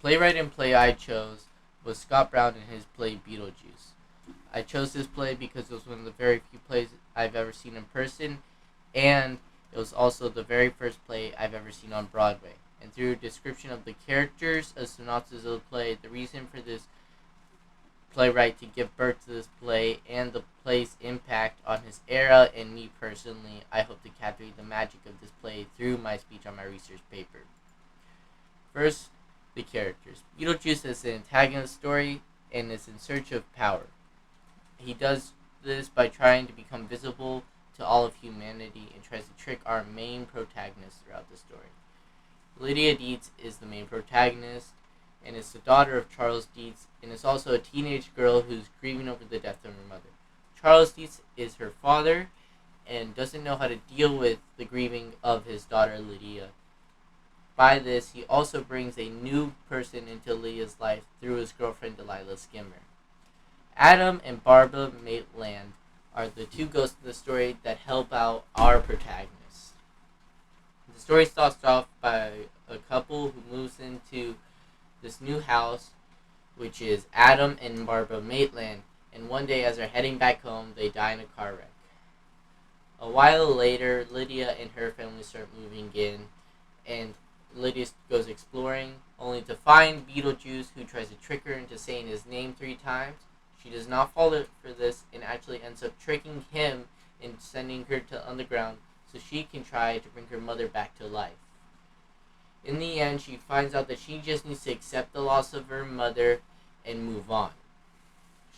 playwright and play I chose was Scott Brown and his play Beetlejuice. I chose this play because it was one of the very few plays I've ever seen in person, and it was also the very first play I've ever seen on Broadway. And through a description of the characters, a synopsis of the play, the reason for this playwright to give birth to this play, and the play's impact on his era and me personally, I hope to captivate the magic of this play through my speech on my research paper. First, the characters. Beetlejuice is the antagonist story and is in search of power. He does this by trying to become visible to all of humanity and tries to trick our main protagonist throughout the story. Lydia Deetz is the main protagonist and is the daughter of Charles Deetz and is also a teenage girl who's grieving over the death of her mother. Charles Deetz is her father and doesn't know how to deal with the grieving of his daughter Lydia. By this, he also brings a new person into Lydia's life through his girlfriend Delilah Skimmer. Adam and Barbara Maitland are the two ghosts of the story that help out our protagonist. The story starts off by a couple who moves into this new house, which is Adam and Barbara Maitland, and one day as they're heading back home, they die in a car wreck. A while later, Lydia and her family start moving in, and Lydia goes exploring, only to find Beetlejuice, who tries to trick her into saying his name 3 times. She does not fall for this and actually ends up tricking him and sending her to underground so she can try to bring her mother back to life. In the end, she finds out that she just needs to accept the loss of her mother and move on.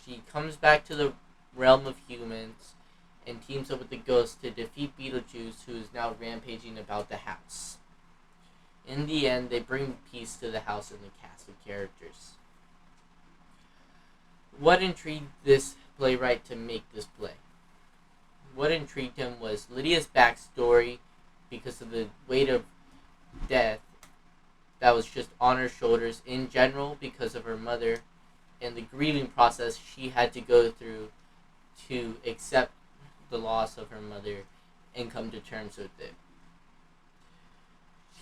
She comes back to the realm of humans and teams up with the ghosts to defeat Beetlejuice, who is now rampaging about the house. In the end, they bring peace to the house and the cast of characters. What intrigued this playwright to make this play? What intrigued him was Lydia's backstory because of the weight of death that was just on her shoulders in general because of her mother and the grieving process she had to go through to accept the loss of her mother and come to terms with it.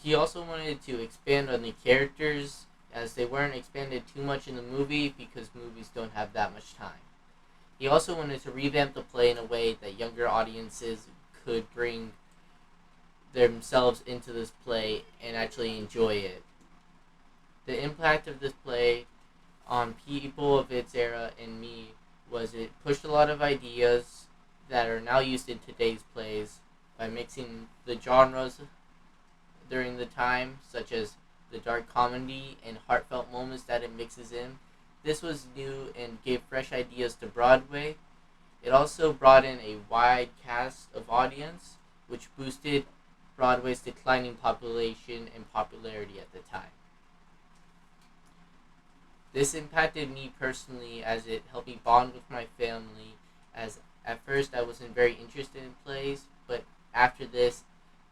He also wanted to expand on the characters as they weren't expanded too much in the movie because movies don't have that much time. He also wanted to revamp the play in a way that younger audiences could bring themselves into this play and actually enjoy it. The impact of this play on people of its era and me was it pushed a lot of ideas that are now used in today's plays by mixing the genres during the time, such as the dark comedy and heartfelt moments that it mixes in. This was new and gave fresh ideas to Broadway. It also brought in a wide cast of audience, which boosted Broadway's declining population and popularity at the time. This impacted me personally as it helped me bond with my family, as at first I wasn't very interested in plays, but after this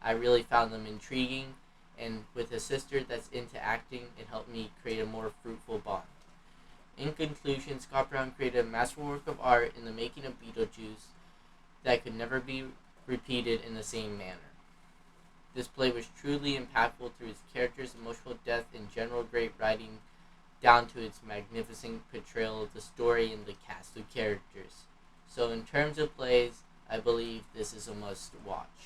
I really found them intriguing, and with a sister that's into acting, it helped me create a more fruitful bond. In conclusion, Scott Brown created a masterful work of art in the making of Beetlejuice that could never be repeated in the same manner. This play was truly impactful through its characters' emotional depth and general great writing, down to its magnificent portrayal of the story and the cast of characters. So in terms of plays, I believe this is a must watch.